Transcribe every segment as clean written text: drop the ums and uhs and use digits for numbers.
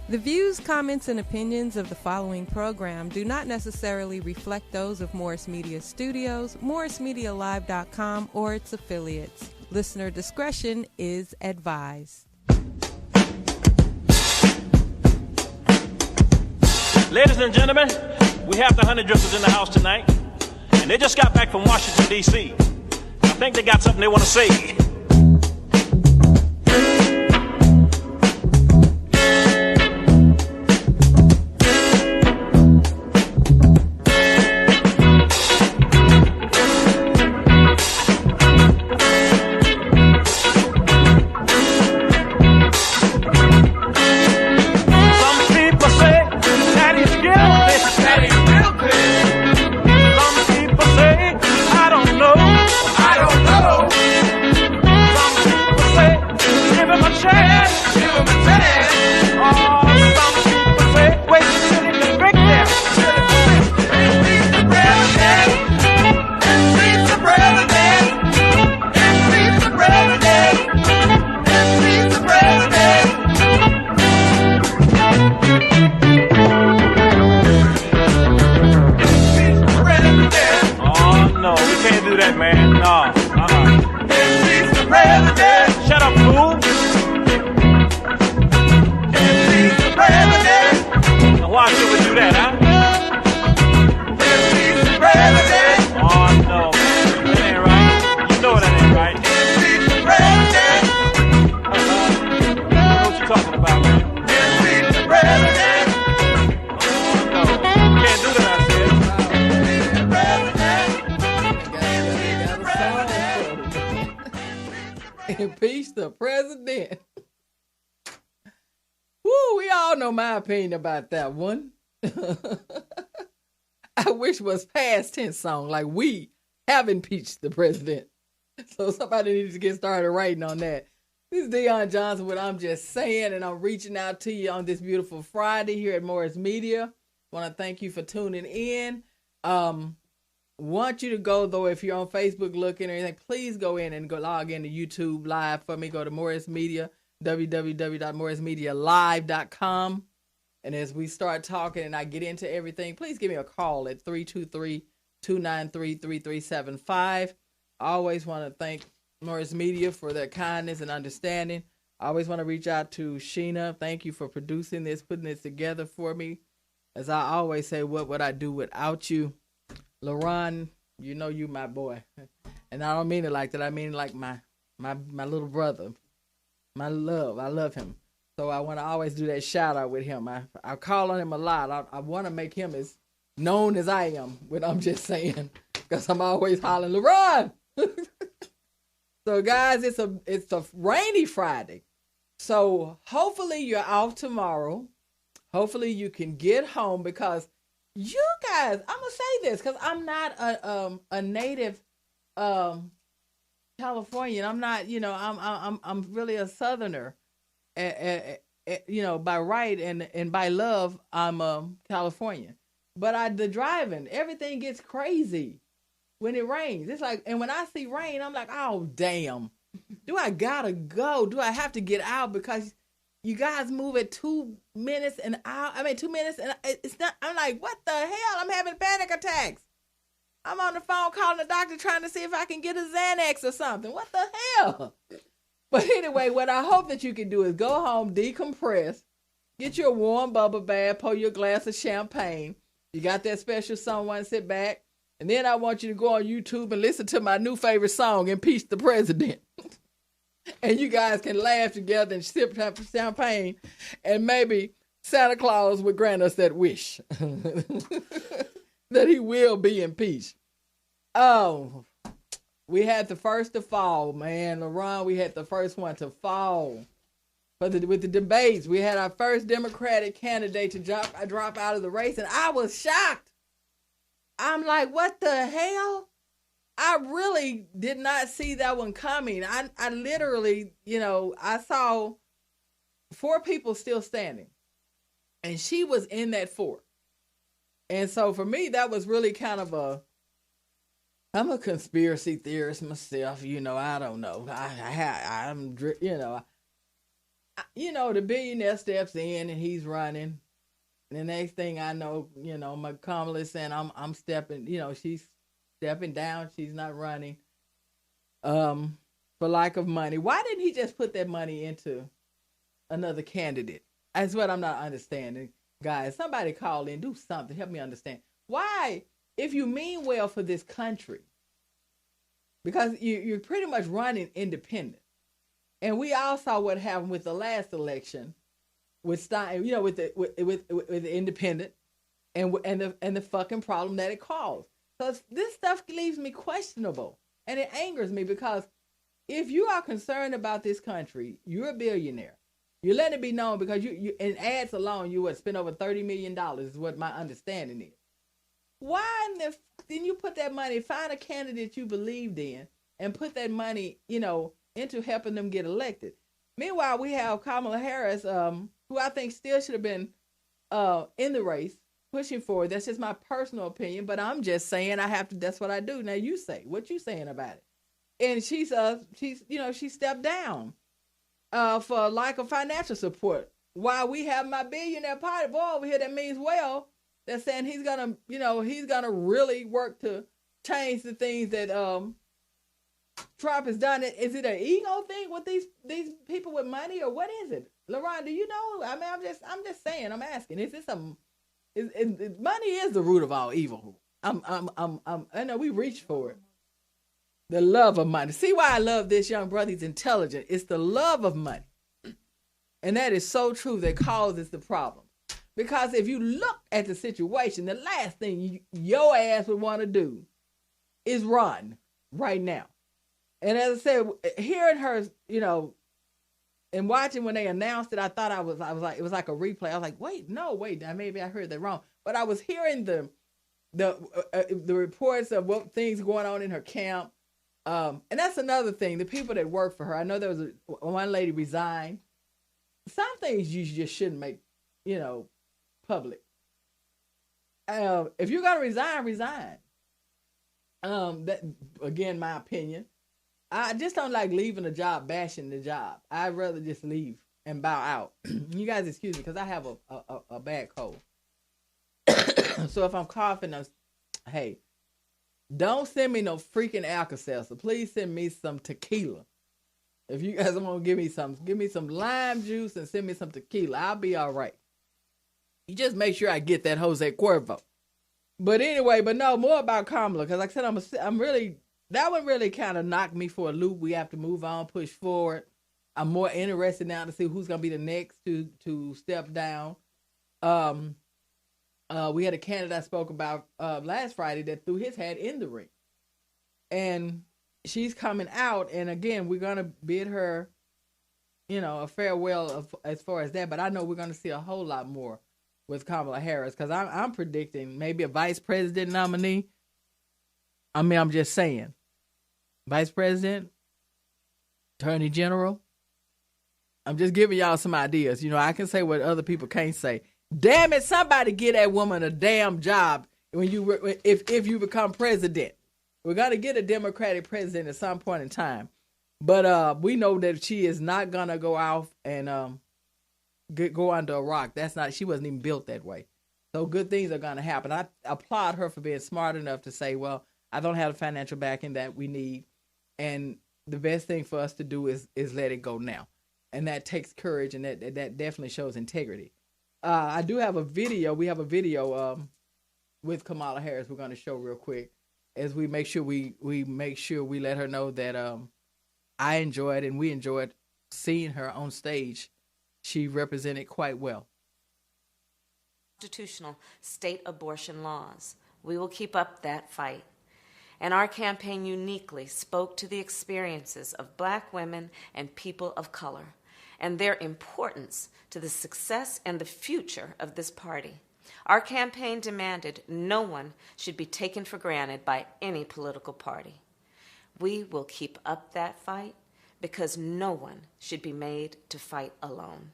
The views, comments, and opinions of the following program do not necessarily reflect those of Morris Media Studios, MorrisMediaLive.com, or its affiliates. Listener discretion is advised. Ladies and gentlemen, we have the honey drippers in the house tonight, and they just got back from Washington, D.C. I think they got something they want to say. Impeach the president. Woo, we all know my opinion about that one. I wish it was past tense song, like we have impeached the president. So somebody needs to get started writing on that. This is Dionne Johnson with I'm Just Saying, and I'm reaching out to you on this beautiful Friday here at Morris Media. Want to thank you for tuning in. Want you to go, though, if you're on Facebook looking or anything, please go in and go log into YouTube Live for me. Go to Morris Media, www.morrismedialive.com. And as we start talking and I get into everything, please give me a call at 323-293-3375. I always want to thank Morris Media for their kindness and understanding. I always want to reach out to Sheena. Thank you for producing this, putting this together for me. As I always say, what would I do without you? LaRon, you know you my boy. And I don't mean it like that. I mean like my little brother. My love. I love him. So I want to always do that shout out with him. I call on him a lot. I want to make him as known as I am when I'm just saying. Because I'm always hollering, LaRon! So guys, it's a rainy Friday. So hopefully you're off tomorrow. Hopefully you can get home because you guys, I'm gonna say this because I'm not a native Californian. I'm not, I'm really a Southerner. By right and by love, I'm Californian. But the driving, everything gets crazy when it rains. It's like, and when I see rain, I'm like, oh damn, do I gotta go? Do I have to get out because you guys move at 2 minutes an hour? 2 minutes, and it's not. I'm like, what the hell? I'm having panic attacks. I'm on the phone calling the doctor trying to see if I can get a Xanax or something. What the hell? But anyway, what I hope that you can do is go home, decompress, get your warm bubble bath, pour your glass of champagne. You got that special someone, sit back, and then I want you to go on YouTube and listen to my new favorite song, Impeach the President. And you guys can laugh together and sip champagne, and maybe Santa Claus would grant us that wish that he will be impeached. Oh, we had the first to fall, man. LaRon, we had the first one to fall. With the debates, we had our first Democratic candidate to drop out of the race, and I was shocked. I'm like, what the hell? I really did not see that one coming. I literally, I saw 4 people still standing, and she was in that 4. And so for me, that was really kind of I'm a conspiracy theorist myself, I don't know. you know, the billionaire steps in and he's running. And the next thing I know, you know, my Kamala saying I'm stepping, you know, she's stepping down. She's not running for lack of money. Why didn't he just put that money into another candidate? That's what I'm not understanding. Guys, somebody call in, do something, help me understand. Why, if you mean well for this country, because you're pretty much running independent. And we all saw what happened with the last election with Stein, you know, with the independent and the fucking problem that it caused. So this stuff leaves me questionable, and it angers me because if you are concerned about this country, you're a billionaire. You let it be known because you in ads alone you would spend over $30 million is what my understanding is. Why in the didn't you put that money, find a candidate you believed in, and put that money, you know, into helping them get elected? Meanwhile, we have Kamala Harris, who I think still should have been in the race, pushing forward. That's just my personal opinion, but I'm just saying that's what I do. Now you say, what you saying about it? And she's you know, she stepped down for lack of financial support. While we have my billionaire party boy over here that means well, they're saying he's gonna really work to change the things that Trump has done. Is it an ego thing with these people with money, or what is it? LaRon, do you know? I mean, I'm just saying. I'm asking. Is this money is the root of all evil? I know we reach for it. The love of money. See why I love this young brother? He's intelligent. It's the love of money, and that is so true. That causes the problem. Because if you look at the situation, the last thing your ass would want to do is run right now. And as I said, hearing her, you know, and watching when they announced it, I thought I was like, it was like a replay. I was like, wait, maybe I heard that wrong. But I was hearing the reports of what things going on in her camp. And that's another thing. The people that work for her, I know there was one lady resigned. Some things you just shouldn't make, you know, public. If you're gonna resign. That again, my opinion. I just don't like leaving a job, bashing the job. I'd rather just leave and bow out. You guys excuse me because I have a bad cold. So if I'm coughing, hey, don't send me no freaking Alka-Seltzer. Please send me some tequila. If you guys want to give me some lime juice and send me some tequila. I'll be all right. You just make sure I get that Jose Cuervo. But anyway, no, more about Kamala. Because like I said, I'm really, that one really kind of knocked me for a loop. We have to move on, push forward. I'm more interested now to see who's going to be the next to step down. We had a candidate I spoke about last Friday that threw his hat in the ring. And she's coming out. And again, we're going to bid her, you know, a farewell as far as that. But I know we're going to see a whole lot more with Kamala Harris, because I'm predicting maybe a vice president nominee. I mean, I'm just saying. Vice president, attorney general. I'm just giving y'all some ideas. You know, I can say what other people can't say. Damn it, somebody get that woman a damn job if you become president. We're going to get a Democratic president at some point in time. But we know that she is not going to go off and go under a rock. She wasn't even built that way. So good things are going to happen. I applaud her for being smart enough to say, well, I don't have the financial backing that we need. And the best thing for us to do is let it go now. And that takes courage, and that definitely shows integrity. I do have a video. We have a video with Kamala Harris we're going to show real quick as we make sure we let her know that I enjoyed and we enjoyed seeing her on stage. She represented quite well. Constitutional state abortion laws. We will keep up that fight. And our campaign uniquely spoke to the experiences of Black women and people of color and their importance to the success and the future of this party. Our campaign demanded no one should be taken for granted by any political party. We will keep up that fight because no one should be made to fight alone.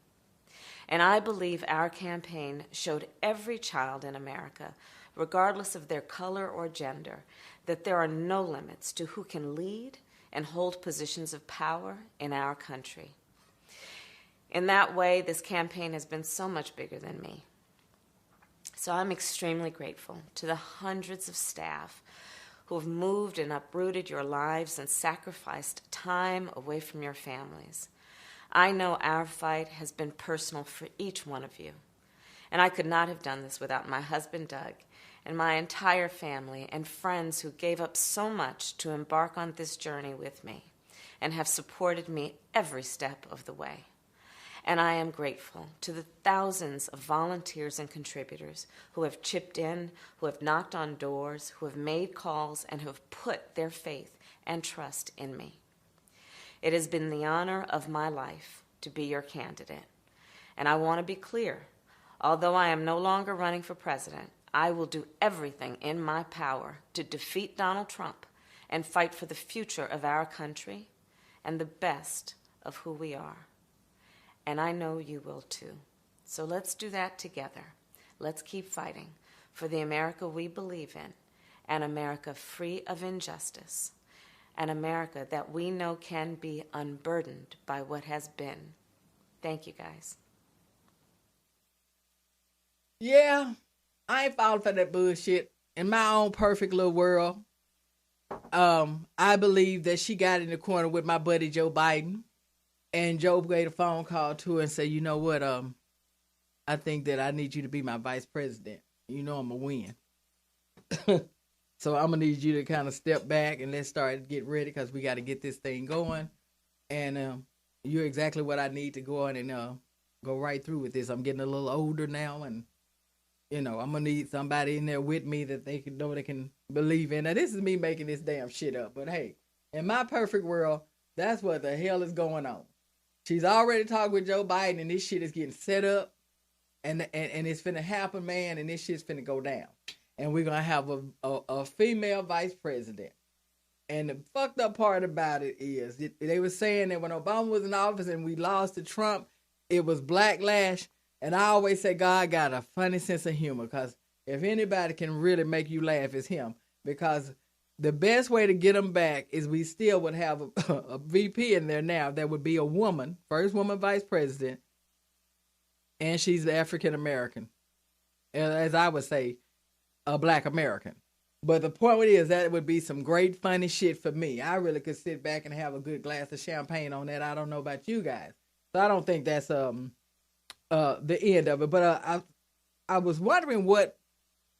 And I believe our campaign showed every child in America, regardless of their color or gender, that there are no limits to who can lead and hold positions of power in our country. In that way, this campaign has been so much bigger than me. So I'm extremely grateful to the hundreds of staff who have moved and uprooted your lives and sacrificed time away from your families. I know our fight has been personal for each one of you, and I could not have done this without my husband, Doug, and my entire family and friends who gave up so much to embark on this journey with me and have supported me every step of the way. And I am grateful to the thousands of volunteers and contributors who have chipped in, who have knocked on doors, who have made calls, and who have put their faith and trust in me. It has been the honor of my life to be your candidate. And I want to be clear, although I am no longer running for president, I will do everything in my power to defeat Donald Trump and fight for the future of our country and the best of who we are. And I know you will too. So let's do that together. Let's keep fighting for the America we believe in, an America free of injustice, an America that we know can be unburdened by what has been. Thank you, guys. Yeah, I ain't falling for that bullshit. In my own perfect little world, I believe that she got in the corner with my buddy Joe Biden, and Joe made a phone call to her and said, you know what, I think that I need you to be my vice president. You know I'm going to win. So I'm going to need you to kind of step back and let's start to get ready because we got to get this thing going. And you're exactly what I need to go on and go right through with this. I'm getting a little older now, and you know, I'm going to need somebody in there with me that they can know they can believe in. Now, this is me making this damn shit up. But, hey, in my perfect world, that's what the hell is going on. She's already talked with Joe Biden, and this shit is getting set up. And it's finna happen, man, and this shit's finna go down. And we're going to have a female vice president. And the fucked up part about it is they were saying that when Obama was in office and we lost to Trump, it was backlash. And I always say God got a funny sense of humor, because if anybody can really make you laugh, it's him. Because the best way to get him back is we still would have a VP in there now that would be a woman, first woman vice president, and she's African American. As I would say, a Black American. But the point is that it would be some great funny shit for me. I really could sit back and have a good glass of champagne on that. I don't know about you guys. So I don't think that's the end of it. But I was wondering what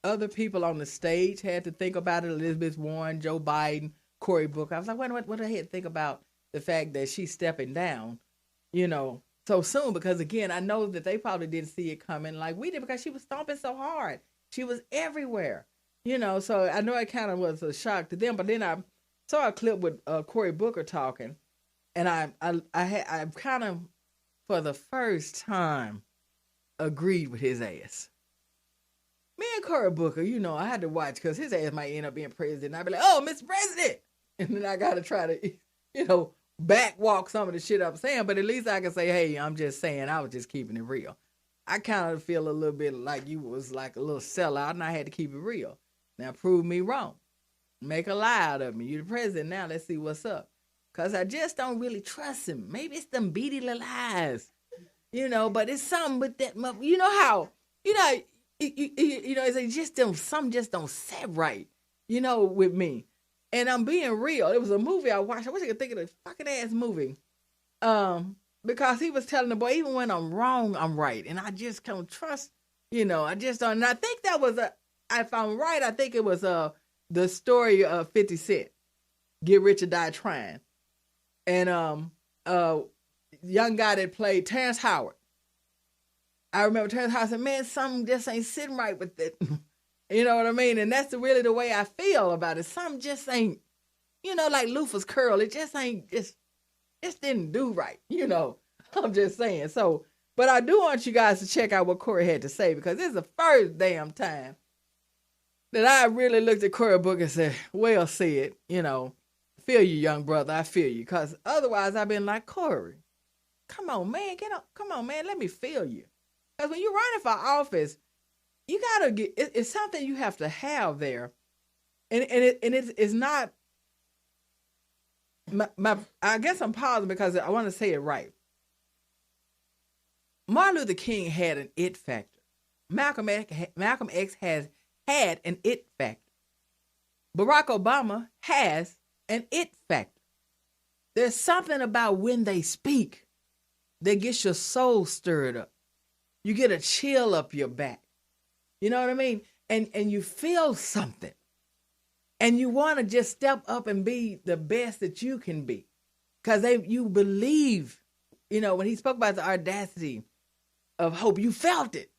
other people on the stage had to think about it. Elizabeth Warren, Joe Biden, Cory Booker. I was like, what do they have to think about the fact that she's stepping down, you know, so soon? Because again, I know that they probably didn't see it coming like we did, because she was stomping so hard. She was everywhere, you know. So I know it kind of was a shock to them. But then I saw a clip with Cory Booker talking, and I kind of, for the first time, agreed with his ass. Me and Cory Booker, you know, I had to watch because his ass might end up being president. I'd be like, oh, Mr. President. And then I got to try to, you know, backwalk some of the shit I'm saying. But at least I can say, hey, I'm just saying, I was just keeping it real. I kind of feel a little bit like you was like a little sellout, and I had to keep it real. Now, prove me wrong. Make a lie out of me. You're the president now. Let's see what's up. Because I just don't really trust him. Maybe it's them beady little eyes. You know, but it's something with that. You know how, you know, it's just something just don't set right, you know, with me. And I'm being real. It was a movie I watched. I wish I could think of the fucking ass movie. Because he was telling the boy, even when I'm wrong, I'm right. And I just can't trust, you know, I just don't. And I think that was if I'm right, I think it was the story of 50 Cent, Get Rich or Die Trying. And young guy that played Terrence Howard. I remember Terrence Howard said, man, something just ain't sitting right with it. You know what I mean? And that's really the way I feel about it. Something just ain't, you know, like Lufa's curl. It just ain't, just didn't do right. You know, I'm just saying. So, but I do want you guys to check out what Cory had to say, because this is the first damn time that I really looked at Cory Booker and said, well said, you know, feel you, young brother. I feel you. Because otherwise I've been like, Cory, come on, man, get up. Come on, man, let me feel you. Because when you're running for office, you got to get, it's something you have to have there. And it's not, I guess I'm pausing because I want to say it right. Martin Luther King had an it factor. Malcolm X has had an it factor. Barack Obama has an it factor. There's something about when they speak that gets your soul stirred up. You get a chill up your back. You know what I mean? And you feel something. And you want to just step up and be the best that you can be. Because you believe, when he spoke about the audacity of hope, you felt it.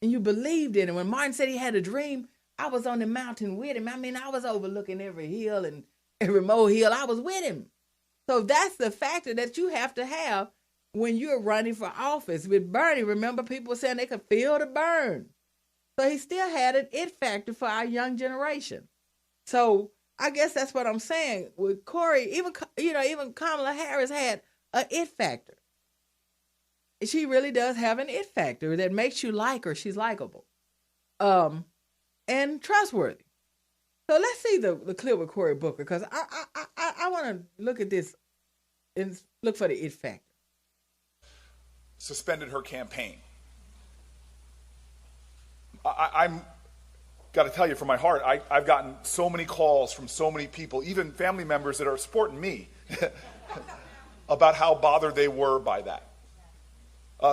And you believed in it. When Martin said he had a dream, I was on the mountain with him. I mean, I was overlooking every hill and every molehill. I was with him. So that's the factor that you have to have when you're running for office. With Bernie, remember people were saying they could feel the burn. So he still had an it factor for our young generation. So I guess that's what I'm saying. With Corey, even Kamala Harris had an it factor. She really does have an it factor that makes you like her. She's likable. And trustworthy. So let's see the clip with Cory Booker, because I want to look at this and look for the it factor. Suspended her campaign. I'm got to tell you from my heart, I've gotten so many calls from so many people, even family members that are supporting me, about how bothered they were by that.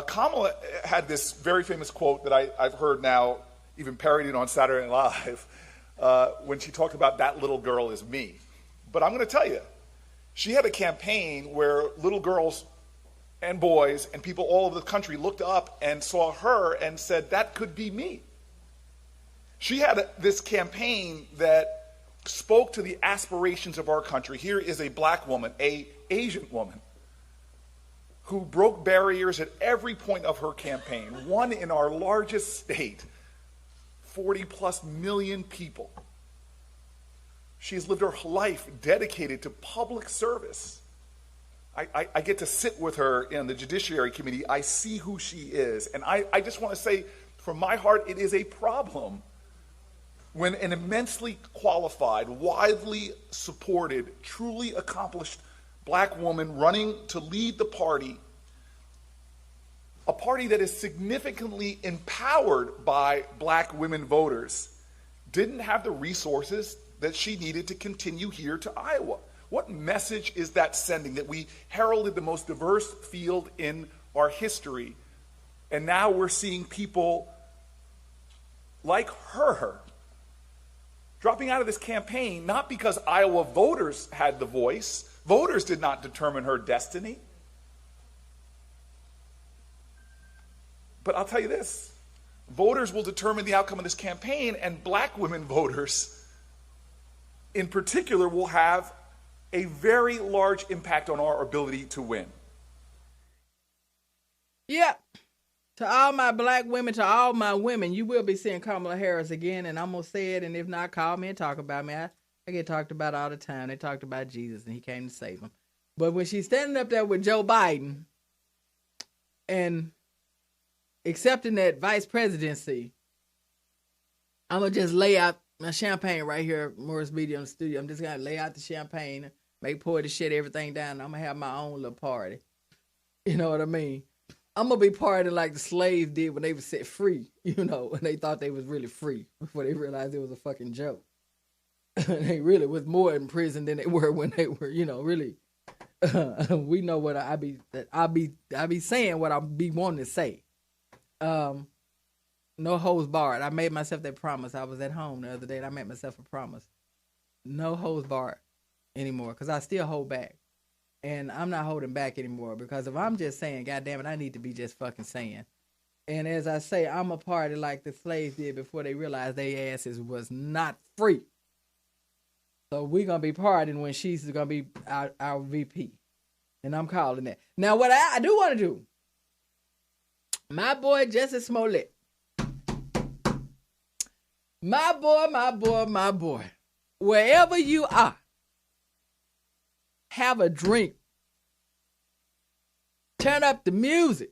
Kamala had this very famous quote that I've heard now, even parodied on Saturday Night Live, when she talked about that little girl is me. But I'm going to tell you, she had a campaign where little girls and boys and people all over the country looked up and saw her and said, that could be me. She had this campaign that spoke to the aspirations of our country. Here is a black woman, an Asian woman, who broke barriers at every point of her campaign, won in our largest state, 40+ million people. She's lived her life dedicated to public service. I get to sit with her in the Judiciary Committee. I see who she is. And I just want to say, from my heart, it is a problem when an immensely qualified, widely supported, truly accomplished black woman running to lead the party, a party that is significantly empowered by black women voters, didn't have the resources that she needed to continue here to Iowa. What message is that sending, that we heralded the most diverse field in our history, and now we're seeing people like her dropping out of this campaign, not because Iowa voters had the voice. Voters did not determine her destiny. But I'll tell you this, voters will determine the outcome of this campaign, and black women voters in particular will have a very large impact on our ability to win. Yep. To all my black women, to all my women, you will be seeing Kamala Harris again, and I'm going to say it, and if not, call me and talk about me. I get talked about all the time. They talked about Jesus, and he came to save them. But when she's standing up there with Joe Biden and accepting that vice presidency, I'm going to just lay out my champagne right here at Morris Media in the studio. I'm just going to lay out the champagne, pour the shit, everything down, and I'm going to have my own little party. You know what I mean? I'm going to be partying like the slaves did when they were set free, and they thought they was really free before they realized it was a fucking joke. They really was more in prison than they were when they were, really. We know what I be saying what I be wanting to say. No holds barred. I made myself that promise. I was at home the other day and I made myself a promise. No holds barred anymore, because I still hold back. And I'm not holding back anymore, because if I'm just saying, God damn it, I need to be just fucking saying. And as I say, I'm a party like the slaves did before they realized their asses was not free. So we're going to be partying when she's going to be our VP. And I'm calling that. Now, what I do want to do, my boy Jussie Smollett, my boy, wherever you are, have a drink, turn up the music,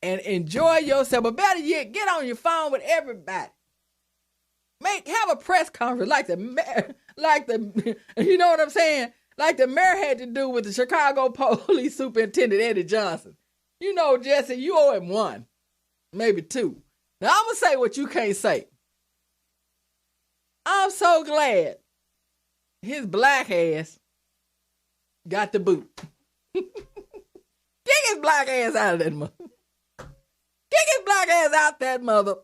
and enjoy yourself. But better yet, get on your phone with everybody. Have a press conference like the you know what I'm saying? Like the mayor had to do with the Chicago police superintendent, Eddie Johnson. You know, Jesse, you owe him one, maybe two. Now, I'm going to say what you can't say. I'm so glad his black ass got the boot. Kick his black ass out of that mother. Kick his black ass out that mother.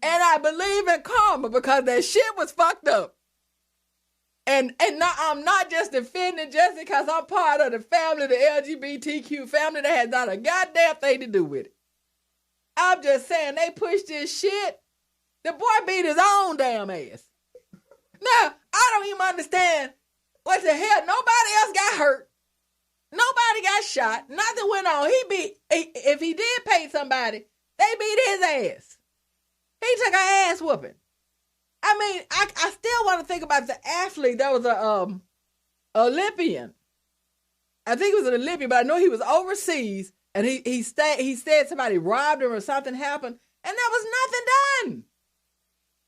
And I believe in karma because that shit was fucked up. And I'm not just defending just because I'm part of the family, the LGBTQ family that has not a goddamn thing to do with it. I'm just saying they pushed this shit. The boy beat his own damn ass. Now, I don't even understand what the hell. Nobody else got hurt. Nobody got shot. Nothing went on. If he did pay somebody, they beat his ass. He took an ass whooping. I mean, I still want to think about the athlete that was a Olympian. I think he was an Olympian, but I know he was overseas, and he said somebody robbed him or something happened, and there was nothing done.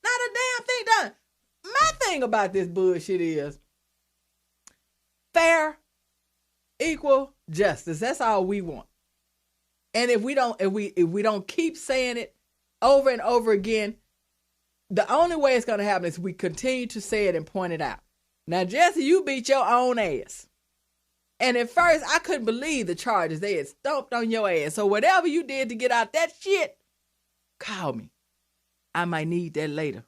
Not a damn thing done. My thing about this bullshit is fair, equal justice. That's all we want. And if we don't keep saying it over and over again, the only way it's going to happen is we continue to say it and point it out. Now, Jesse, you beat your own ass. And at first, I couldn't believe the charges. They had stomped on your ass. So whatever you did to get out that shit, call me. I might need that later.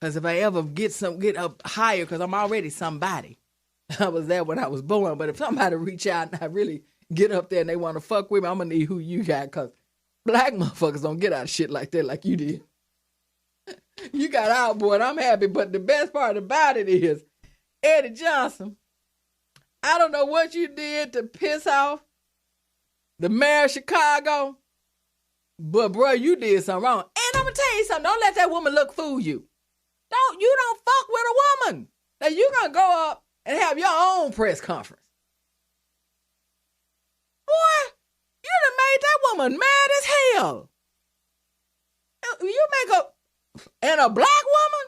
Because if I ever get up higher, because I'm already somebody. I was there when I was born. But if somebody reach out and I really get up there and they want to fuck with me, I'm going to need who you got. Because black motherfuckers don't get out of shit like that like you did. You got out, boy, and I'm happy. But the best part about it is, Eddie Johnson, I don't know what you did to piss off the mayor of Chicago, but, bro, you did something wrong. And I'm going to tell you something. Don't let that woman fool you. You don't fuck with a woman. Now, you're going to go up and have your own press conference. Boy, you done made that woman mad as hell. You make and a black woman?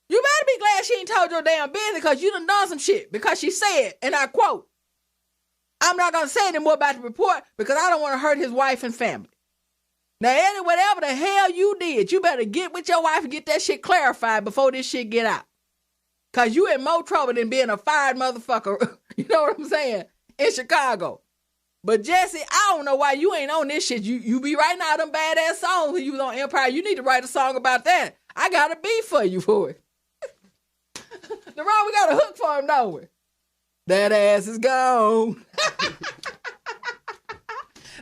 You better be glad she ain't told your damn business because you done some shit. Because she said, and I quote, I'm not going to say anymore about the report because I don't want to hurt his wife and family. Now, Eddie, whatever the hell you did, you better get with your wife and get that shit clarified before this shit get out. Because you in more trouble than being a fired motherfucker, you know what I'm saying, in Chicago. But Jesse, I don't know why you ain't on this shit. You be writing all them badass songs when you was on Empire. You need to write a song about that. I got a beat for you for it. The wrong, we got a hook for him, don't we? That ass is gone.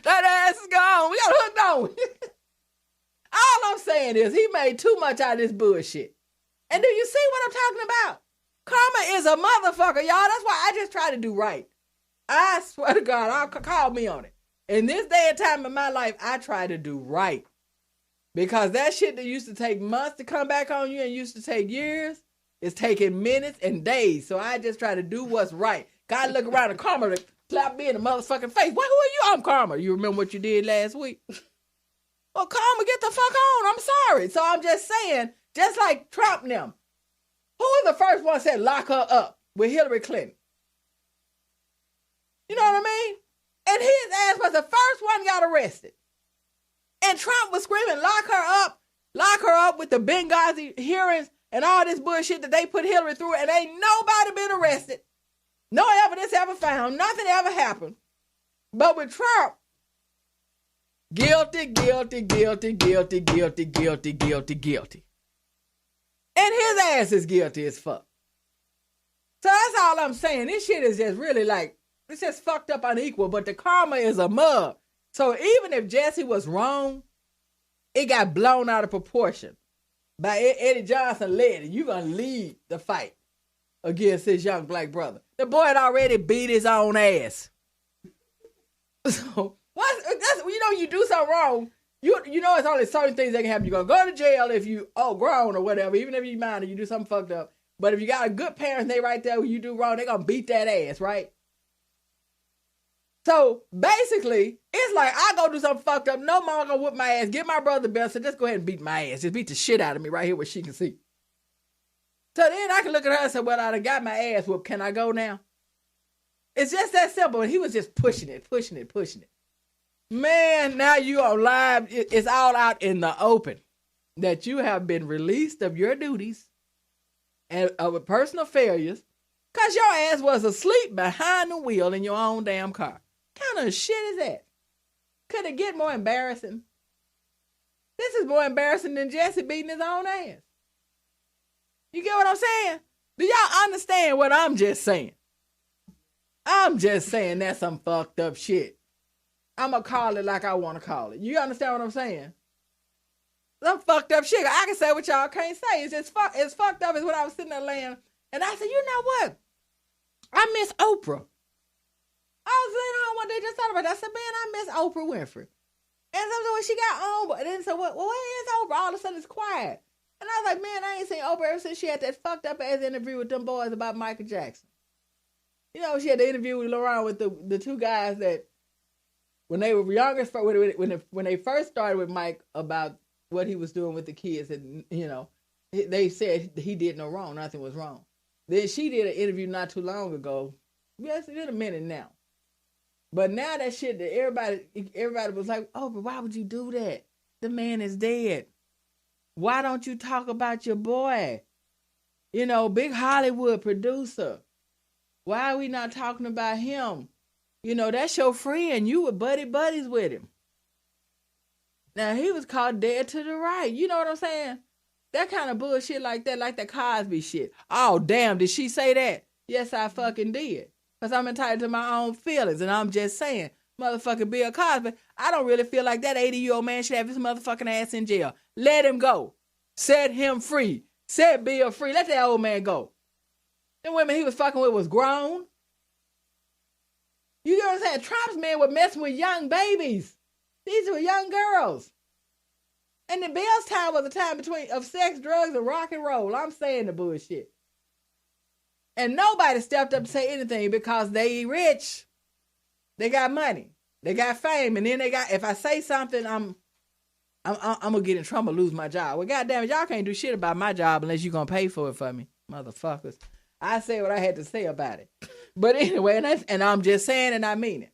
That ass is gone. We got a hook, don't we? All I'm saying is he made too much out of this bullshit. And do you see what I'm talking about? Karma is a motherfucker, y'all. That's why I just try to do right. I swear to God, call me on it. In this day and time in my life, I try to do right. Because that shit that used to take months to come back on you and used to take years, is taking minutes and days. So I just try to do what's right. God look around and Karma to slap me in the motherfucking face. Who are you? I'm Karma. You remember what you did last week? Well, Karma, get the fuck on. I'm sorry. So I'm just saying, just like Trump and them. Who was the first one that said lock her up with Hillary Clinton? You know what I mean? And his ass was the first one got arrested. And Trump was screaming, lock her up with the Benghazi hearings and all this bullshit that they put Hillary through, and ain't nobody been arrested. No evidence ever found. Nothing ever happened. But with Trump, guilty, guilty, guilty, guilty, guilty, guilty, guilty, guilty. And his ass is guilty as fuck. So that's all I'm saying. This shit is just really like, it's just fucked up unequal, but the karma is a mug. So even if Jesse was wrong, it got blown out of proportion by Eddie Johnson led it. You're going to lead the fight against his young black brother. The boy had already beat his own ass. So, you do something wrong, you know it's only certain things that can happen. You're going to go to jail if you, grown or whatever, even if you minor, you do something fucked up. But if you got a good parent, they right there when you do wrong, they're going to beat that ass, right? So basically, it's like I go do something fucked up. No mama gonna whoop my ass. Get my brother the best. So just go ahead and beat my ass. Just beat the shit out of me right here where she can see. So then I can look at her and say, well, I done got my ass whooped. Can I go now? It's just that simple. And he was just pushing it. Man, now you are live. It's all out in the open that you have been released of your duties and of personal failures because your ass was asleep behind the wheel in your own damn car. What kind of shit is that? Could it get more embarrassing? This is more embarrassing than Jesse beating his own ass. You get what I'm saying? Do y'all understand what I'm just saying? I'm just saying that's some fucked up shit. I'm going to call it like I want to call it. You understand what I'm saying? Some fucked up shit. I can say what y'all can't say. It's just it's fucked up. It's when I was sitting there laying, and I said, you know what? I miss Oprah. I was laying home one day just thought about that. I said, man, I miss Oprah Winfrey. And so when she got on, but then so what? Well, where is Oprah? All of a sudden it's quiet. And I was like, man, I ain't seen Oprah ever since she had that fucked up ass interview with them boys about Michael Jackson. You know, she had the interview with Laurent with the two guys that when they were younger, when they first started with Mike about what he was doing with the kids, and you know, they said he did no wrong, nothing was wrong. Then she did an interview not too long ago. Yes, it's been a minute now. But now that shit that everybody was like, oh, but why would you do that? The man is dead. Why don't you talk about your boy? You know, big Hollywood producer. Why are we not talking about him? You know, that's your friend. You were buddies with him. Now, he was caught dead to the right. You know what I'm saying? That kind of bullshit like that Cosby shit. Oh, damn, did she say that? Yes, I fucking did. Because I'm entitled to my own feelings. And I'm just saying, motherfucking Bill Cosby, I don't really feel like that 80-year-old man should have his motherfucking ass in jail. Let him go. Set him free. Set Bill free. Let that old man go. The women he was fucking with was grown. You know what I'm saying? Trump's men were messing with young babies. These were young girls. And the Bill's time was a time of sex, drugs, and rock and roll. I'm saying the bullshit. And nobody stepped up to say anything because they rich. They got money. They got fame. And then they got, if I say something, I'm going to get in trouble, lose my job. Well, goddamn it, y'all can't do shit about my job unless you're going to pay for it for me. Motherfuckers. I say what I had to say about it. But anyway, and I'm just saying and I mean it.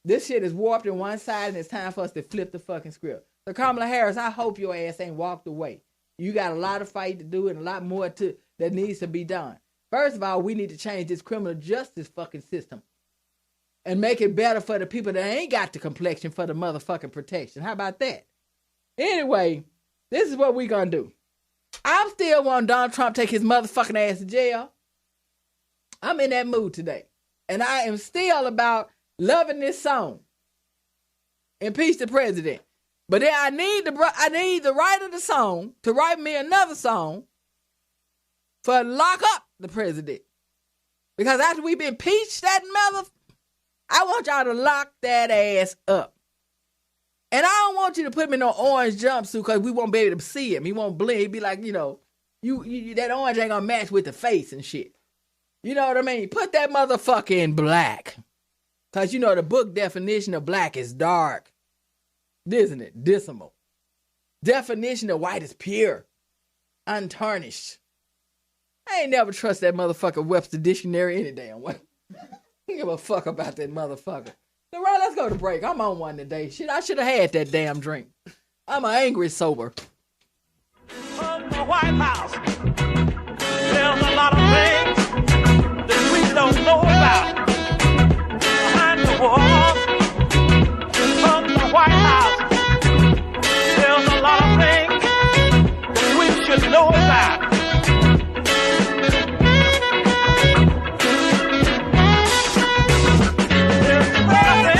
This shit is warped in one side and it's time for us to flip the fucking script. So Kamala Harris, I hope your ass ain't walked away. You got a lot of fight to do and a lot more that needs to be done. First of all, we need to change this criminal justice fucking system and make it better for the people that ain't got the complexion for the motherfucking protection. How about that? Anyway, this is what we gonna do. I'm still wanting Donald Trump to take his motherfucking ass to jail. I'm in that mood today. And I am still about loving this song. Impeach the president. But then I need the writer of the song to write me another song for lock up the president. Because after we've impeached that I want y'all to lock that ass up. And I don't want you to put him in no orange jumpsuit because we won't be able to see him. He won't blink. He'd be like, you know, you that orange ain't gonna match with the face and shit. You know what I mean? Put that motherfucker in black. Because you know the book definition of black is dark. Isn't it? Dismal. Definition of white is pure. Untarnished. I ain't never trust that motherfucker Webster Dictionary any damn way. I give a fuck about that motherfucker. So, right, let's go to break. I'm on one today. Shit, I should have had that damn drink. I'm an angry sober. From the White House, there's a lot of things that we don't know about. Behind the walls, from the White House, there's a lot of things that we should know about. President.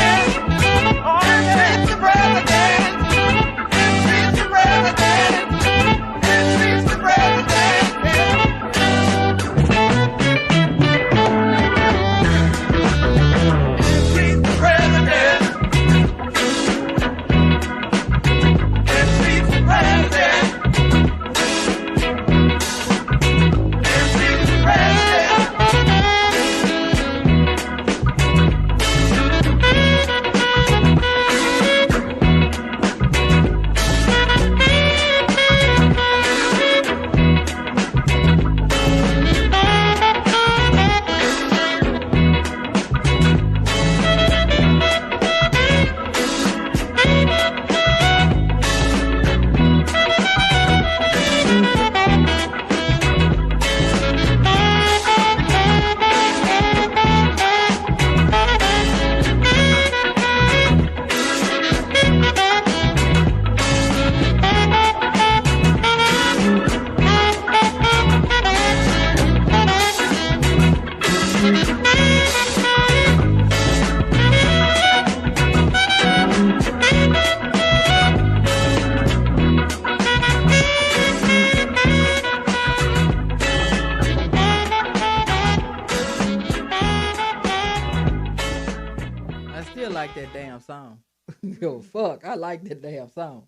like that damn song. Yo, fuck, I like that damn song.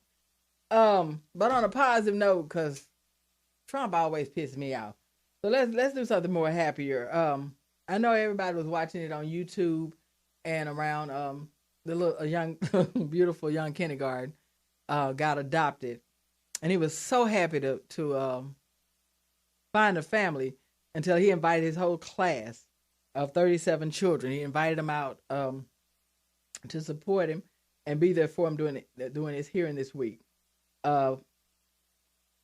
But on a positive note, because Trump always pisses me off. So let's do something more happier. I know everybody was watching it on YouTube and around the little young, beautiful young kindergarten got adopted, and he was so happy to find a family until he invited his whole class of 37 children. He invited them out to support him and be there for him during his hearing this week.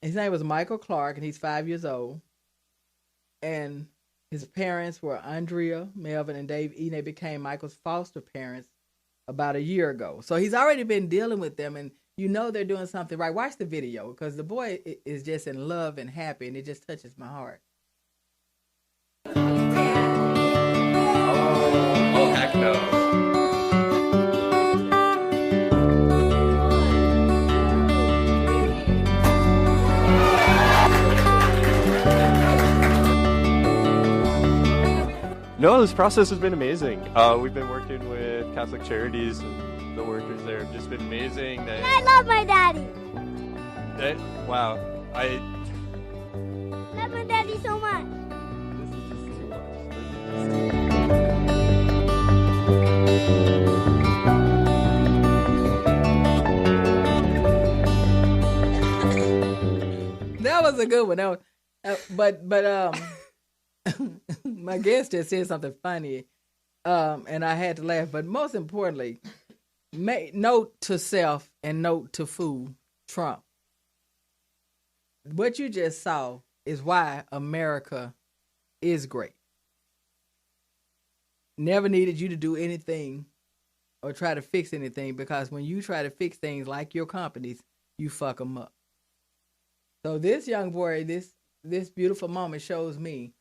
His name was Michael Clark, and he's 5 years old. And his parents were Andrea, Melvin, and Dave Eden. They became Michael's foster parents about a year ago. So he's already been dealing with them, and you know they're doing something right. Watch the video, because the boy is just in love and happy, and it just touches my heart. Oh, heck no. No, this process has been amazing. We've been working with Catholic Charities, and the workers there have just been amazing. I love my daddy. Wow. I love my daddy so much. This is just too much. That was a good one. That was, but my guest just said something funny, and I had to laugh. But most importantly, note to self and note to fool Trump. What you just saw is why America is great. Never needed you to do anything or try to fix anything, because when you try to fix things like your companies, you fuck them up. So this young boy, this beautiful moment shows me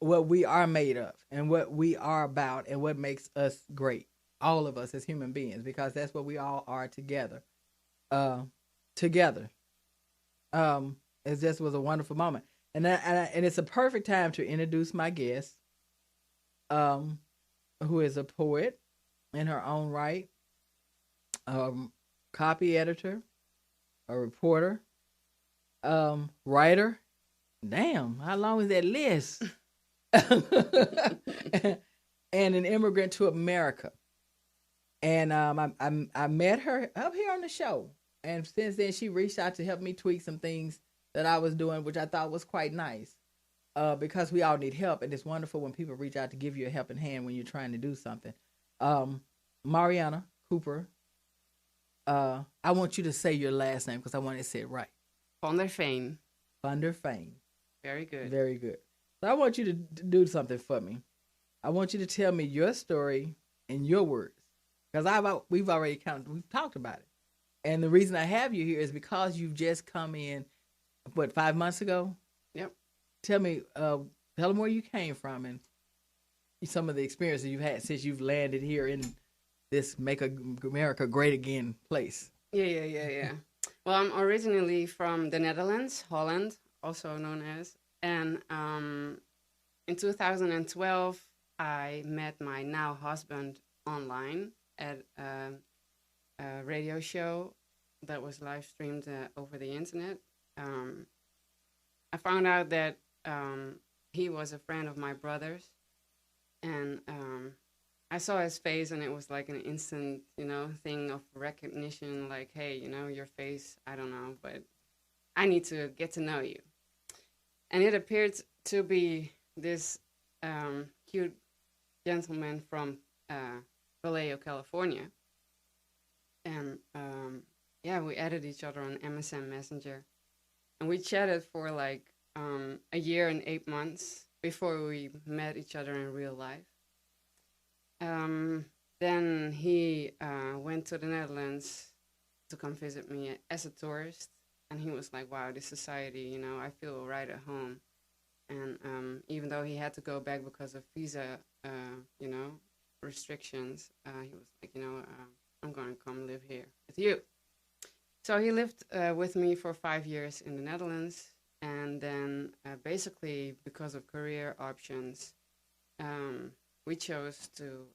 what we are made of and what we are about and what makes us great. All of us as human beings, because that's what we all are together. It just was a wonderful moment. And it's a perfect time to introduce my guest, who is a poet in her own right, copy editor, a reporter, writer. Damn, how long is that list? And an immigrant to America. And I met her up here on the show. And since then, she reached out to help me tweak some things that I was doing, which I thought was quite nice. Because we all need help. And it's wonderful when people reach out to give you a helping hand when you're trying to do something. Marianne Cooper. I want you to say your last name because I want to say it right. Van der Veen. Van der Veen. Very good. Very good. So I want you to do something for me. I want you to tell me your story in your words. Because we've talked about it. And the reason I have you here is because you've just come in, 5 months ago? Yep. Tell me, tell them where you came from and some of the experiences you've had since you've landed here in this Make America Great Again place. Yeah. Well, I'm originally from the Netherlands, Holland, also known as. And in 2012, I met my now husband online at a radio show that was live streamed over the internet. I found out that he was a friend of my brother's, and I saw his face, and it was like an instant, thing of recognition, like, hey, your face, I don't know, but I need to get to know you. And it appeared to be this cute gentleman from Vallejo, California. And we added each other on MSN Messenger. And we chatted for like a year and 8 months before we met each other in real life. Then he went to the Netherlands to come visit me as a tourist. And he was like, wow, this society, I feel right at home. And even though he had to go back because of visa, restrictions, he was like, I'm going to come live here with you. So he lived with me for 5 years in the Netherlands. And then basically because of career options, we chose to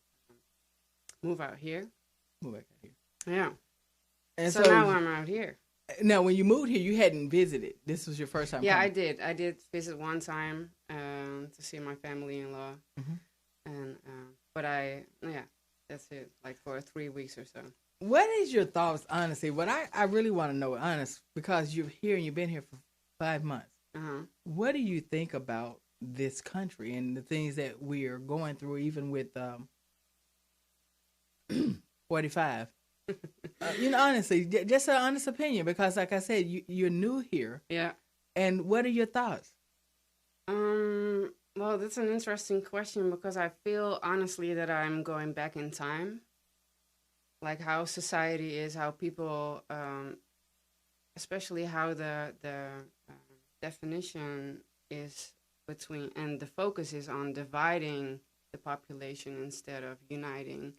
move out here. Move back out here. Yeah. And so now I'm out here. Now, when you moved here, you hadn't visited. This was your first time. Yeah, coming. I did visit one time to see my family-in-law, and but that's it. Like for 3 weeks or so. What is your thoughts, honestly? What I really want to know, honest, because you're here and you've been here for 5 months. What do you think about this country and the things that we are going through, even with 45? Honestly, just an honest opinion, because like I said, you're new here. Yeah. And what are your thoughts? Well, that's an interesting question, because I feel honestly that I'm going back in time. Like how society is, how people, especially how the definition is between, and the focus is on dividing the population instead of uniting.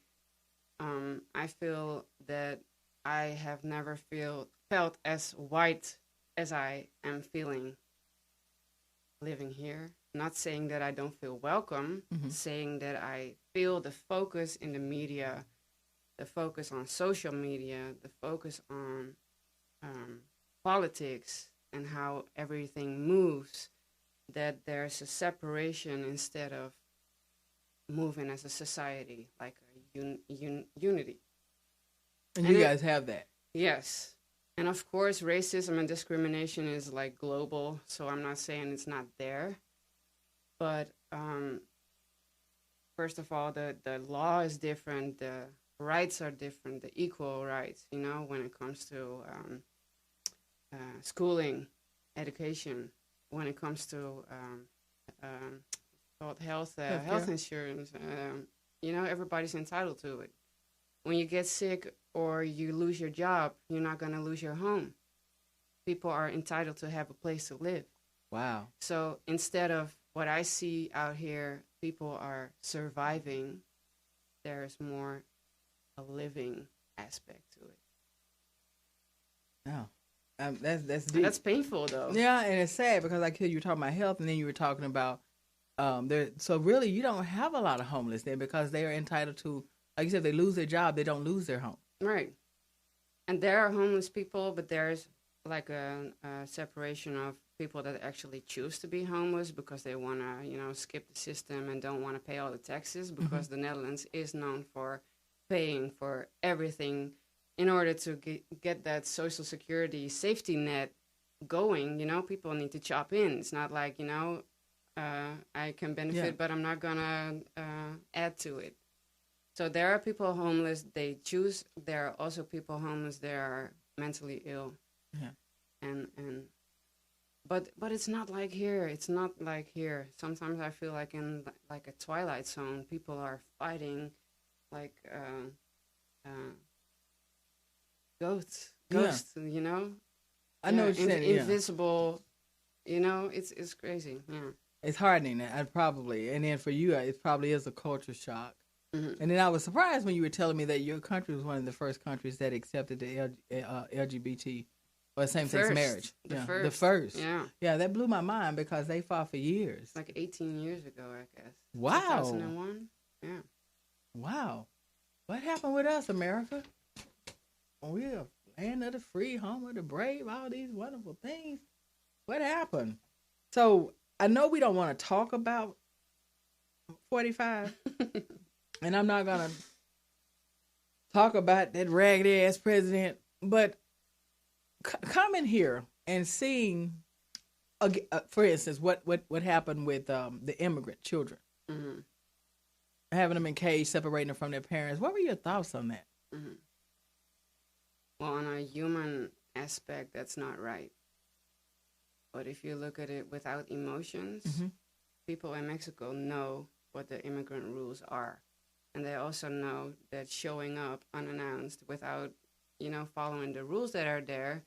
I feel that I have never felt as white as I am feeling living here. Not saying that I don't feel welcome, saying that I feel the focus in the media, the focus on social media, the focus on politics and how everything moves, that there's a separation instead of moving as a society, like a unity. And you guys have that. Yes. And of course, racism and discrimination is like global, so I'm not saying it's not there. But first of all, the law is different, the rights are different, the equal rights, when it comes to schooling, education, when it comes to health insurance, everybody's entitled to it. When you get sick or you lose your job, you're not going to lose your home. People are entitled to have a place to live. Wow. So instead of what I see out here, people are surviving, there's more a living aspect to it. No. That's deep. That's painful, though. Yeah, and it's sad because like you were talking about health, and then you were talking about so really you don't have a lot of homeless there because they are entitled to, like you said, if they lose their job, they don't lose their home. Right. And there are homeless people, but there's like a separation of people that actually choose to be homeless because they want to, skip the system and don't want to pay all the taxes, because the Netherlands is known for paying for everything in order to get that social security safety net going. People need to chop in. It's not like, I can benefit, but I'm not going to add to it. So there are people homeless. They choose. There are also people homeless. They are mentally ill. Yeah. But it's not like here. It's not like here. Sometimes I feel like in like a Twilight Zone. People are fighting like ghosts. I know what you're saying. Invisible. It's crazy. Yeah. It's hardening, probably. And then for you, it probably is a culture shock. Mm-hmm. And then I was surprised when you were telling me that your country was one of the first countries that accepted the LGBT or same-sex marriage. The first. Yeah. Yeah, that blew my mind because they fought for years. Like 18 years ago, I guess. Wow. 2001. Yeah. Wow. What happened with us, America? We're land of the free, home of the brave, all these wonderful things. What happened? So I know we don't want to talk about 45. And I'm not going to talk about that raggedy ass president, but coming here and seeing, for instance, what happened with the immigrant children, having them in cage, separating them from their parents. What were your thoughts on that? Mm-hmm. Well, on a human aspect, that's not right. But if you look at it without emotions, people in Mexico know what the immigrant rules are. And they also know that showing up unannounced without, following the rules that are there,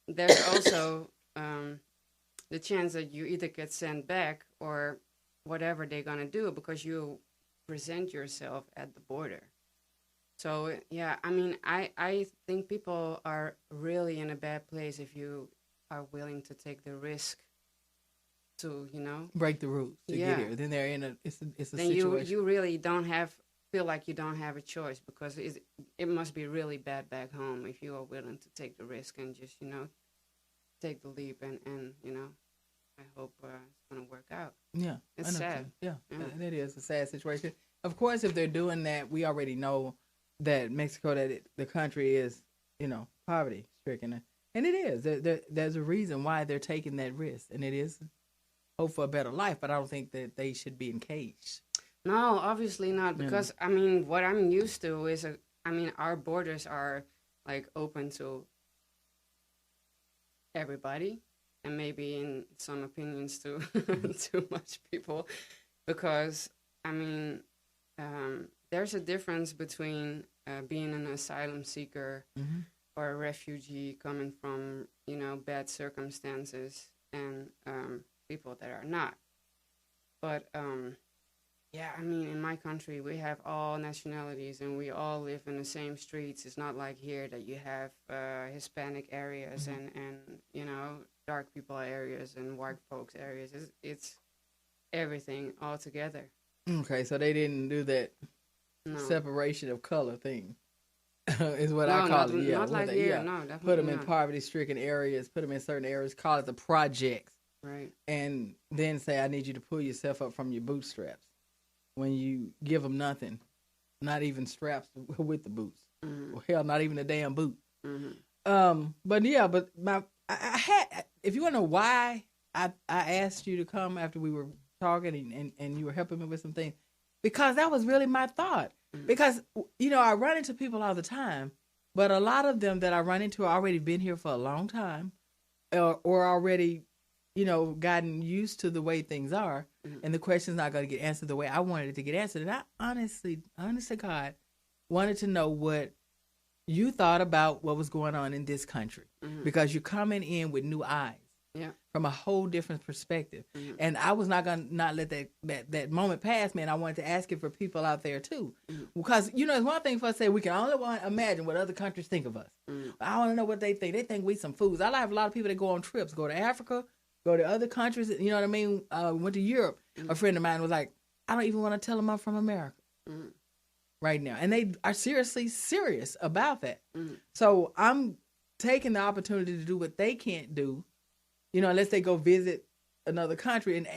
there's also the chance that you either get sent back or whatever they're going to do because you present yourself at the border. So, yeah, I think people are really in a bad place if you are willing to take the risk to, break the rules to get here. Then they're in it's a situation. You really don't have feel like you don't have a choice, because it must be really bad back home if you are willing to take the risk and just, take the leap. And I hope it's going to work out. Yeah. It's sad. Yeah, it is a sad situation. Of course, if they're doing that, we already know that Mexico, the country is, poverty stricken. And it is. There's a reason why they're taking that risk. And it is hope for a better life. But I don't think that they should be encaged. No, obviously not. Because, what I'm used to is, our borders are, like, open to everybody. And maybe in some opinions to too much people. Because, there's a difference between being an asylum seeker or a refugee coming from, bad circumstances and people that are not. But, in my country, we have all nationalities and we all live in the same streets. It's not like here that you have Hispanic areas and dark people areas and white folks areas. It's everything all together. Okay, so they didn't do that separation of color thing. Is what I call it. Yeah, not like here. No, definitely put them not. in poverty-stricken areas. Put them in certain areas. Call it the projects. Right. And then say, I need you to pull yourself up from your bootstraps. When you give them nothing, not even straps with the boots. Well, hell, not even a damn boot. But I had. If you want to know why I asked you to come after we were talking and you were helping me with some things, because that was really my thought. Because, I run into people all the time, but a lot of them that I run into are already been here for a long time or already, gotten used to the way things are, and the question's not going to get answered the way I wanted it to get answered. And I honest to God, wanted to know what you thought about what was going on in this country, because you're coming in with new eyes. Yeah, from a whole different perspective, and I was not gonna let that moment pass me. And I wanted to ask it for people out there too, because it's one thing for us to say we can only imagine what other countries think of us. I want to know what they think. They think we some fools. I have a lot of people that go on trips, go to Africa, go to other countries. You know what I mean? Went to Europe. A friend of mine was like, I don't even want to tell them I'm from America right now, and they are serious about that. So I'm taking the opportunity to do what they can't do. Unless they go visit another country, and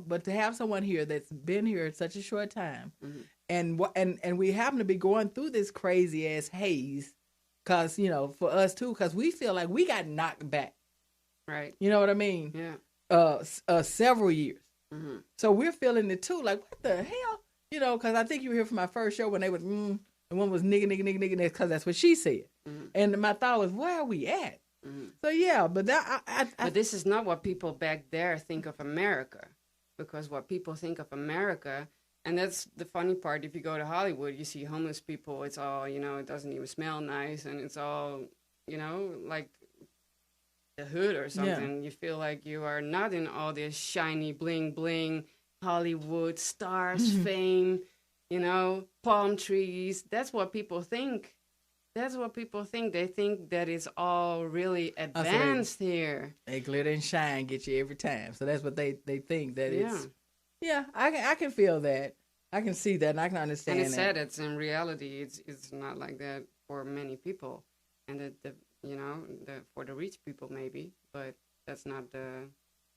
but to have someone here that's been here such a short time, and we happen to be going through this crazy ass haze, cause for us too, cause we feel like we got knocked back, right? You know what I mean? Yeah. Several years. So we're feeling it too. Like, what the hell? Cause I think you were here for my first show when they was and one was nigga, because that's what she said, and my thought was, where are we at? So yeah, but but this is not what people back there think of America, because what people think of America, and that's the funny part. If you go to Hollywood, you see homeless people. It's all it doesn't even smell nice, and it's all like the hood or something. Yeah. You feel like you are not in all this shiny bling bling Hollywood stars, fame, palm trees. That's what people think. That's what people think. They think that it's all really advanced here. They glitter and shine, get you every time. So that's what they think that it's. Yeah, I can feel that. I can see that, and I can understand. And it's sad. It's in reality, it's not like that for many people, and for the rich people maybe, but that's not the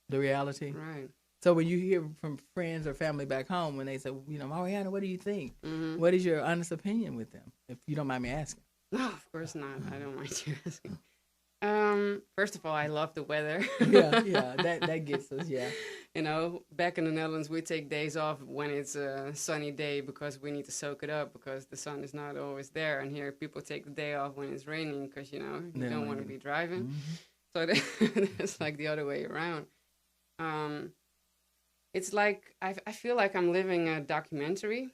reality. Right. So when you hear from friends or family back home when they say, Marianne, what do you think? What is your honest opinion with them, if you don't mind me asking? No, of course not. I don't mind you asking. First of all, I love the weather. yeah, that gets us, yeah. Back in the Netherlands, we take days off when it's a sunny day because we need to soak it up because the sun is not always there. And here, people take the day off when it's raining because, you don't want to be driving. So it's like the other way around. It's like, I feel like I'm living a documentary.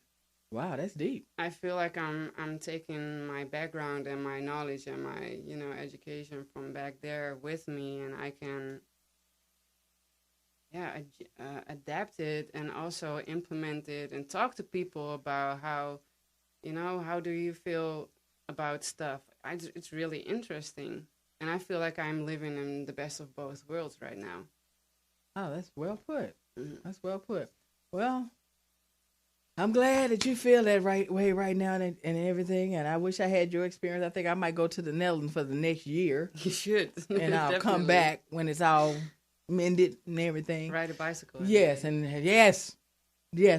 Wow, that's deep. I feel like I'm taking my background and my knowledge and my, education from back there with me, and I can, adapt it and also implement it and talk to people about how, how do you feel about stuff. It's really interesting, and I feel like I'm living in the best of both worlds right now. Oh, that's well put. That's well put. Well, I'm glad that you feel that right way right now and everything. And I wish I had your experience. I think I might go to the Netherlands for the next year. You should. And I'll come back when it's all mended and everything. Ride a bicycle. Yes, and yes,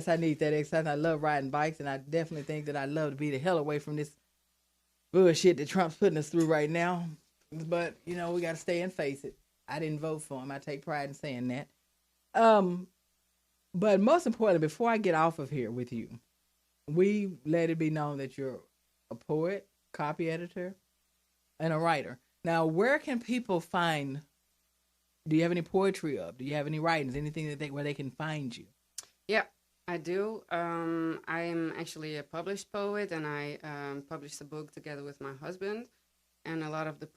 I need that exercise. I love riding bikes, and I definitely think that I'd love to be the hell away from this bullshit that Trump's putting us through right now. But, we got to stay and face it. I didn't vote for him. I take pride in saying that. But most importantly, before I get off of here with you, we let it be known that you're a poet, copy editor, and a writer. Now, where can people find? Do you have any poetry up? Do you have any writings? Anything where they can find you? Yeah, I do. I am actually a published poet, and I published a book together with my husband. And a lot of the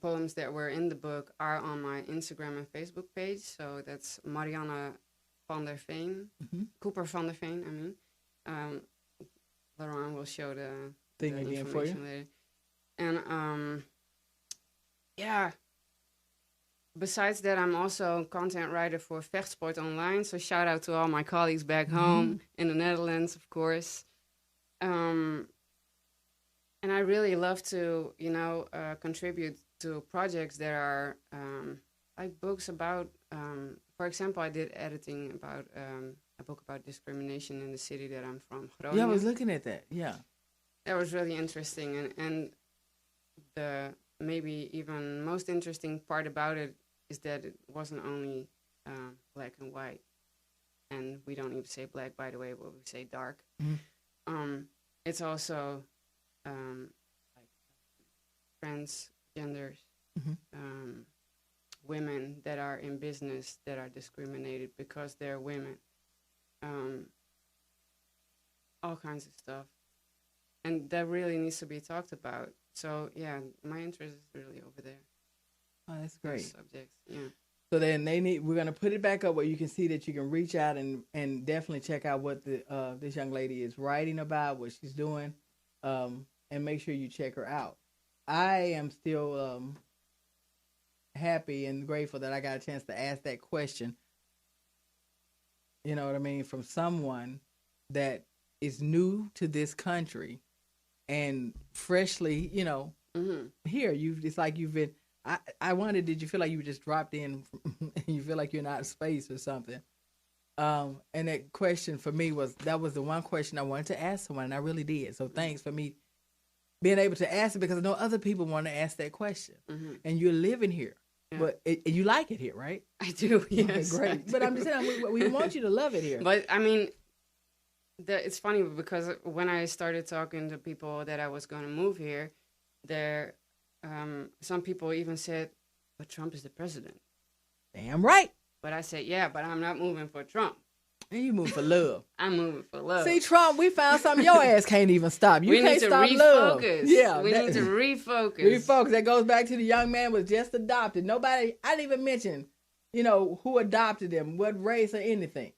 poems that were in the book are on my Instagram and Facebook page. So that's Marianne van der Veen, Cooper-van der Veen, I mean. Laurent will show the thing again for you. Later. And yeah, besides that, I'm also a content writer for Vechtsport Online. So shout out to all my colleagues back home in the Netherlands, of course. And I really love to, contribute to projects that are like books about, for example, I did editing about a book about discrimination in the city that I'm from, Groningen. Yeah, I was looking at that, yeah. That was really interesting. And the maybe even most interesting part about it is that it wasn't only black and white. And we don't even say black, by the way, but we say dark. It's also like transgenders, women that are in business that are discriminated because they're women, all kinds of stuff, and that really needs to be talked about. So yeah, my interest is really over there. Oh, that's great. Subjects, yeah. So then we're gonna put it back up where you can see that you can reach out and definitely check out what this young lady is writing about, what she's doing, and make sure you check her out. I am still happy and grateful that I got a chance to ask that question. You know what I mean? From someone that is new to this country and freshly, here. It's like you've been. I wondered, did you feel like you just dropped in and you feel like you're in outer space or something? And that question for me was the one question I wanted to ask someone, and I really did. So thanks for me being able to ask it, because I know other people want to ask that question. And you're living here. Yeah. But you like it here, right? I do, yes. Okay, great. But I'm just saying, we want you to love it here. But, I mean, it's funny because when I started talking to people that I was going to move here, some people even said, but Trump is the president. Damn right. But I said, yeah, but I'm not moving for Trump. And you move for love. I'm moving for love. See, Trump, we found something your ass can't even stop. You can't stop love. We need to refocus. Yeah, we need to refocus. Refocus. That goes back to the young man was just adopted. Nobody, I didn't even mention, who adopted him, what race or anything.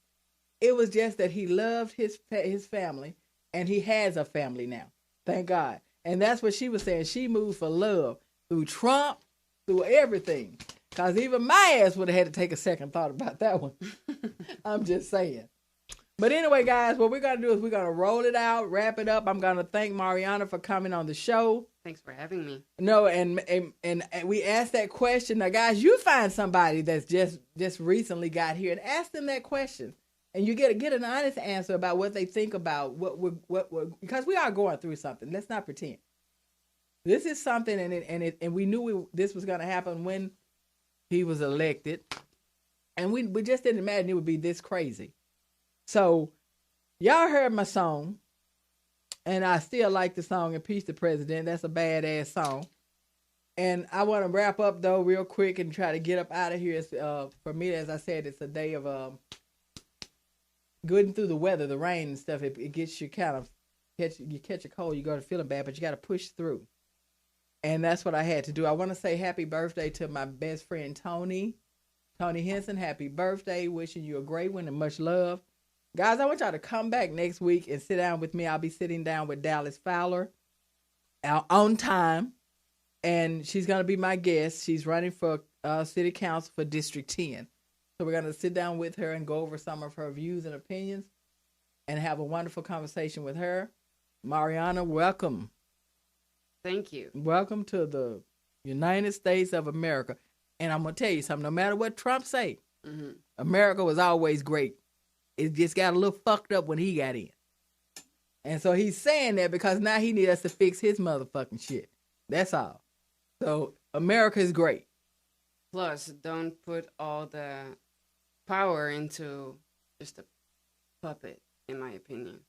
It was just that he loved his family, and he has a family now. Thank God. And that's what she was saying. She moved for love through Trump, through everything. Because even my ass would have had to take a second thought about that one. I'm just saying. But anyway, guys, what we're going to do is we're going to roll it out, wrap it up. I'm going to thank Marianne for coming on the show. Thanks for having me. No, and we asked that question. Now, guys, you find somebody that's just recently got here and ask them that question. And you get an honest answer about what they think about what because we are going through something. Let's not pretend. This is something, and we knew this was going to happen when he was elected, and we just didn't imagine it would be this crazy. So, y'all heard my song, and I still like the song "Impeach the President." That's a badass song. And I want to wrap up though real quick and try to get up out of here. It's, for me, as I said, it's a day of getting through the weather, the rain and stuff. It gets you kind of catch a cold. You go to feeling bad, but you got to push through. And that's what I had to do. I want to say happy birthday to my best friend, Tony Henson. Happy birthday. Wishing you a great one and much love. Guys, I want y'all to come back next week and sit down with me. I'll be sitting down with Dallas Fowler on time. And she's going to be my guest. She's running for city council for District 10. So we're going to sit down with her and go over some of her views and opinions. and have a wonderful conversation with her. Marianne, welcome. Thank you. Welcome to the United States of America. And I'm going to tell you something. No matter what Trump say, America was always great. It just got a little fucked up when he got in. And so he's saying that because now he needs us to fix his motherfucking shit. That's all. So America is great. Plus, don't put all the power into just a puppet, in my opinion.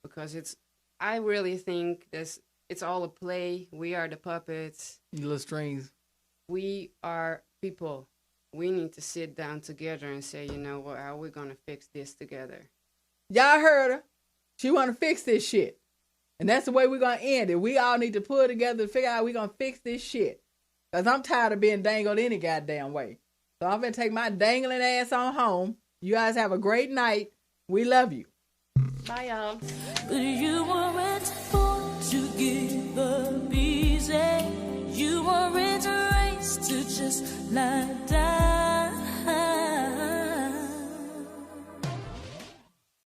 Because I really think it's all a play. We are the puppets. You little strings. We are people. We need to sit down together and say, you know what, how are we going to fix this together? Y'all heard her. She want to fix this shit. And that's the way we're going to end it. We all need to pull together to figure out how we're going to fix this shit. Because I'm tired of being dangled any goddamn way. So I'm going to take my dangling ass on home. You guys have a great night. We love you. Bye, y'all. But you weren't born to give up easy. You weren't raised to just lie down.